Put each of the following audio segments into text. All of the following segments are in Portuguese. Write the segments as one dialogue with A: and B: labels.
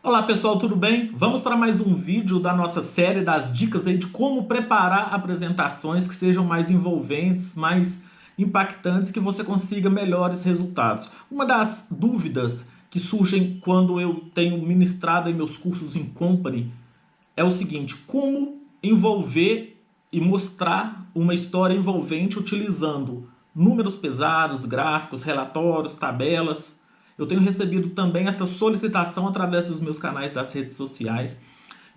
A: Olá pessoal, tudo bem? Vamos para mais um vídeo da nossa série das dicas aí de como preparar apresentações que sejam mais envolventes, mais impactantes, que você consiga melhores resultados. Uma das dúvidas que surgem quando eu tenho ministrado em meus cursos em Company é o seguinte: como envolver e mostrar uma história envolvente utilizando números pesados, gráficos, relatórios, tabelas. Eu tenho recebido também esta solicitação através dos meus canais das redes sociais.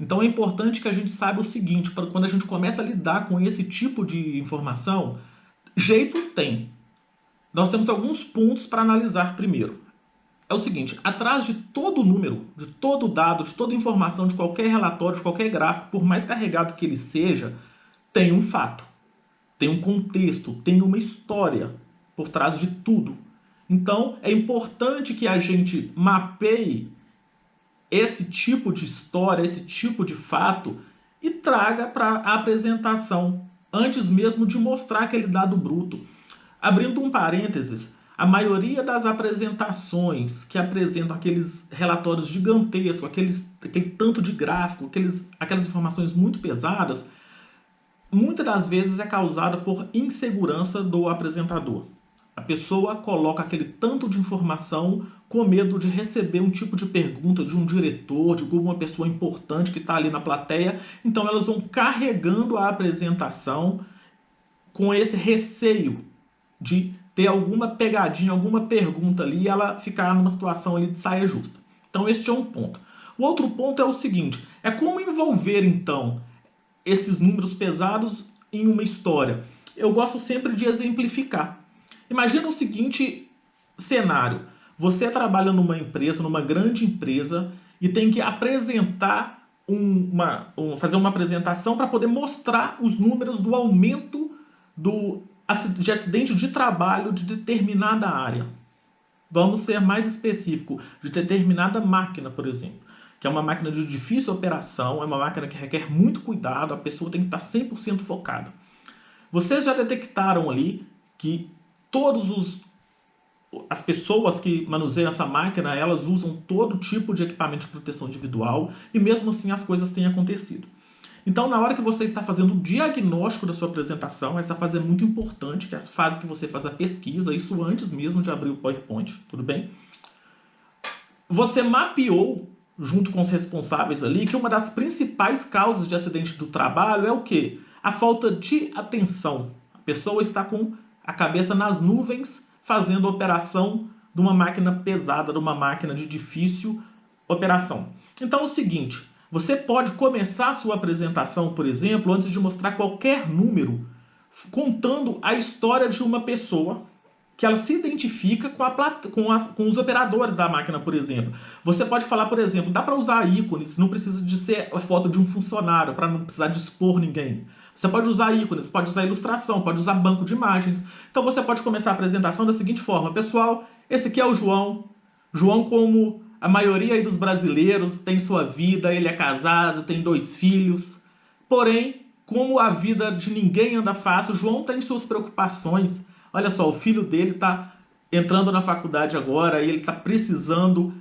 A: Então é importante que a gente saiba o seguinte: para quando a gente começa a lidar com esse tipo de informação, jeito tem. Nós temos alguns pontos para analisar primeiro. É o seguinte: atrás de todo número, de todo dado, de toda informação, de qualquer relatório, de qualquer gráfico, por mais carregado que ele seja, tem um fato, tem um contexto, tem uma história por trás de tudo. Então, é importante que a gente mapeie esse tipo de história, esse tipo de fato e traga para a apresentação, antes mesmo de mostrar aquele dado bruto. Abrindo um parênteses, a maioria das apresentações que apresentam aqueles relatórios gigantescos, aquele tanto de gráfico, aquelas informações muito pesadas, muitas das vezes é causada por insegurança do apresentador. A pessoa coloca aquele tanto de informação com medo de receber um tipo de pergunta de um diretor, de alguma pessoa importante que está ali na plateia. Então elas vão carregando a apresentação com esse receio de ter alguma pegadinha, alguma pergunta ali e ela ficar numa situação ali de saia justa. Então este é um ponto. O outro ponto é o seguinte: é como envolver então esses números pesados em uma história. Eu gosto sempre de exemplificar. Imagina o seguinte cenário: você trabalha numa empresa, numa grande empresa, e tem que apresentar fazer uma apresentação para poder mostrar os números do aumento de acidente de trabalho de determinada área. Vamos ser mais específico, de determinada máquina, por exemplo, que é uma máquina de difícil operação, é uma máquina que requer muito cuidado, a pessoa tem que estar 100% focada. Vocês já detectaram ali que as pessoas que manuseiam essa máquina, elas usam todo tipo de equipamento de proteção individual e mesmo assim as coisas têm acontecido. Então, na hora que você está fazendo o diagnóstico da sua apresentação, essa fase é muito importante, que é a fase que você faz a pesquisa, isso antes mesmo de abrir o PowerPoint, tudo bem? Você mapeou, junto com os responsáveis ali, que uma das principais causas de acidente do trabalho é o quê? A falta de atenção. A pessoa está com a cabeça nas nuvens, fazendo a operação de uma máquina pesada, de uma máquina de difícil operação. Então é o seguinte: você pode começar a sua apresentação, por exemplo, antes de mostrar qualquer número, contando a história de uma pessoa que ela se identifica com os operadores da máquina, por exemplo. Você pode falar, por exemplo, dá para usar ícones, não precisa de ser a foto de um funcionário, para não precisar de expor ninguém. Você pode usar ícones, pode usar ilustração, pode usar banco de imagens. Então você pode começar a apresentação da seguinte forma: pessoal, esse aqui é o João. João, como a maioria aí dos brasileiros, tem sua vida, ele é casado, tem 2 filhos. Porém, como a vida de ninguém anda fácil, João tem suas preocupações. Olha só, o filho dele está entrando na faculdade agora e ele está precisando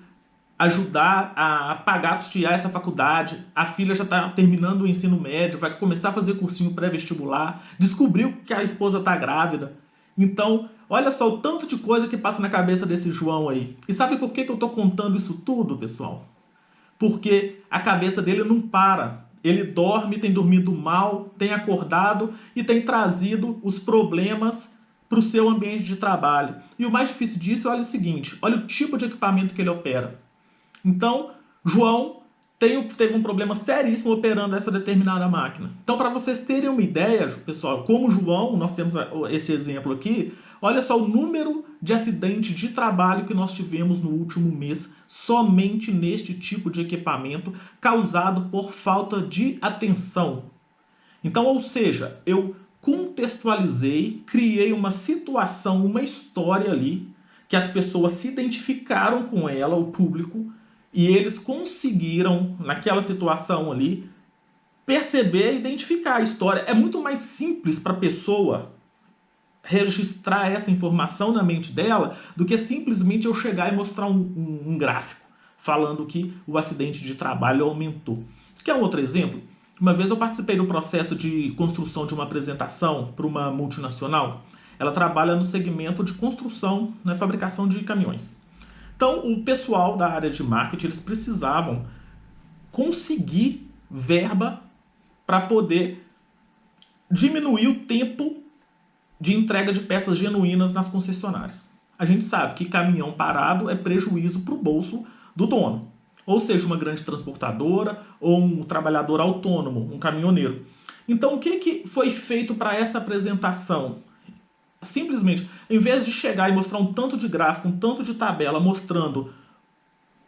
A: ajudar a pagar, custear essa faculdade. A filha já está terminando o ensino médio, vai começar a fazer cursinho pré-vestibular, descobriu que a esposa está grávida. Então, olha só o tanto de coisa que passa na cabeça desse João aí. E sabe por que eu estou contando isso tudo, pessoal? Porque a cabeça dele não para. Ele dorme, tem dormido mal, tem acordado e tem trazido os problemas para o seu ambiente de trabalho. E o mais difícil disso, olha o seguinte: olha o tipo de equipamento que ele opera. Então, João teve um problema seríssimo operando essa determinada máquina. Então, para vocês terem uma ideia, pessoal, como João, nós temos esse exemplo aqui, olha só o número de acidentes de trabalho que nós tivemos no último mês, somente neste tipo de equipamento, causado por falta de atenção. Então, ou seja, eu contextualizei, criei uma situação, uma história ali, que as pessoas se identificaram com ela, o público, e eles conseguiram, naquela situação ali, perceber e identificar a história. É muito mais simples para a pessoa registrar essa informação na mente dela do que simplesmente eu chegar e mostrar um gráfico. falando que o acidente de trabalho aumentou. Quer um outro exemplo? Uma vez eu participei do processo de construção de uma apresentação para uma multinacional. Ela trabalha no segmento de construção, na fabricação de caminhões. Então, o pessoal da área de marketing, eles precisavam conseguir verba para poder diminuir o tempo de entrega de peças genuínas nas concessionárias. A gente sabe que caminhão parado é prejuízo para o bolso do dono. Ou seja, uma grande transportadora ou um trabalhador autônomo, um caminhoneiro. Então, o que foi feito para essa apresentação? Simplesmente, em vez de chegar e mostrar um tanto de gráfico, um tanto de tabela, mostrando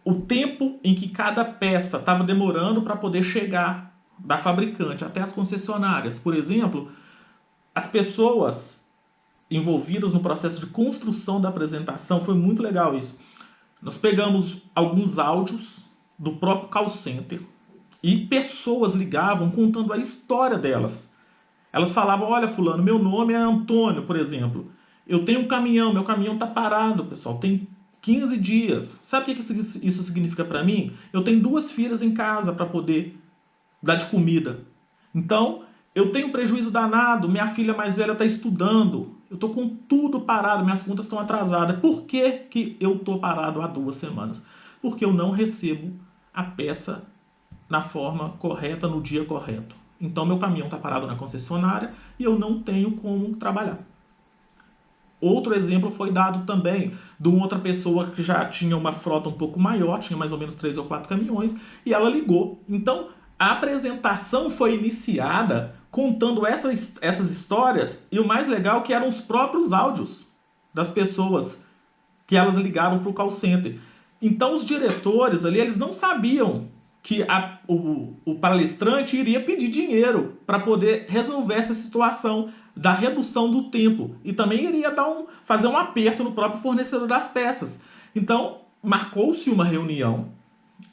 A: o tempo em que cada peça estava demorando para poder chegar da fabricante até as concessionárias. Por exemplo, as pessoas envolvidas no processo de construção da apresentação, foi muito legal isso. Nós pegamos alguns áudios do próprio call center e pessoas ligavam contando a história delas. Elas falavam, olha fulano, meu nome é Antônio, por exemplo. Eu tenho um caminhão, meu caminhão está parado, pessoal, tem 15 dias. Sabe o que isso significa para mim? Eu tenho 2 filhas em casa para poder dar de comida. Então, eu tenho um prejuízo danado, minha filha mais velha está estudando, eu estou com tudo parado, minhas contas estão atrasadas. Por que eu estou parado há 2 semanas? Porque eu não recebo a peça na forma correta, no dia correto. Então, meu caminhão está parado na concessionária e eu não tenho como trabalhar. Outro exemplo foi dado também de uma outra pessoa que já tinha uma frota um pouco maior, tinha mais ou menos 3 ou 4 caminhões, e ela ligou. Então, a apresentação foi iniciada contando essas histórias, e o mais legal é que eram os próprios áudios das pessoas que elas ligaram para o call center. Então, os diretores ali, eles não sabiam que o palestrante iria pedir dinheiro para poder resolver essa situação da redução do tempo. E também iria fazer um aperto no próprio fornecedor das peças. Então, marcou-se uma reunião,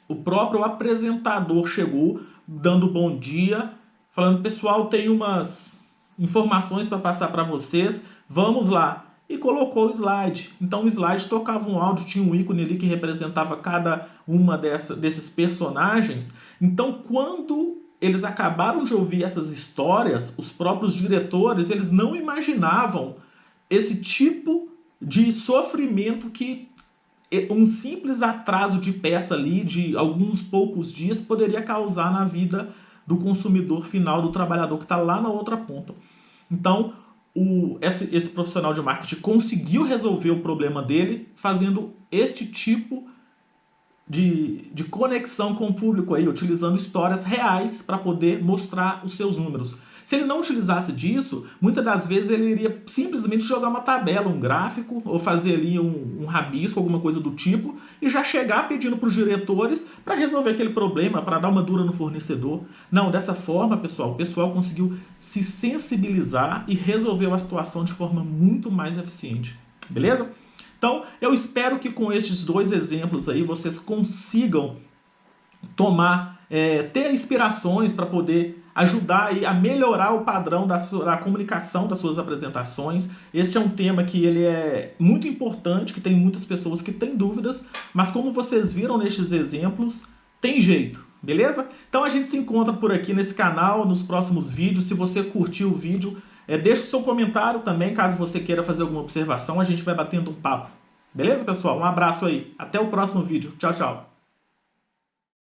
A: o próprio apresentador chegou dando bom dia, falando, pessoal, tem umas informações para passar para vocês, vamos lá. E colocou o slide. Então o slide tocava um áudio, tinha um ícone ali que representava cada uma desses personagens. Então quando eles acabaram de ouvir essas histórias, os próprios diretores, eles não imaginavam esse tipo de sofrimento que um simples atraso de peça ali, de alguns poucos dias, poderia causar na vida do consumidor final, do trabalhador que está lá na outra ponta. Então, esse profissional de marketing conseguiu resolver o problema dele fazendo este tipo de conexão com o público aí, utilizando histórias reais para poder mostrar os seus números. Se ele não utilizasse disso, muitas das vezes ele iria simplesmente jogar uma tabela, um gráfico, ou fazer ali um rabisco, alguma coisa do tipo, e já chegar pedindo para os diretores para resolver aquele problema, para dar uma dura no fornecedor. Não, dessa forma, pessoal, o pessoal conseguiu se sensibilizar e resolveu a situação de forma muito mais eficiente. Beleza? Então, eu espero que com estes 2 exemplos aí vocês consigam ter inspirações para poder ajudar aí a melhorar o padrão da comunicação das suas apresentações. Este é um tema que ele é muito importante, que tem muitas pessoas que têm dúvidas, mas como vocês viram nestes exemplos, tem jeito, beleza? Então a gente se encontra por aqui nesse canal, nos próximos vídeos. Se você curtiu o vídeo, deixa o seu comentário também, caso você queira fazer alguma observação, a gente vai batendo um papo. Beleza, pessoal? Um abraço aí, até o próximo vídeo. Tchau, tchau.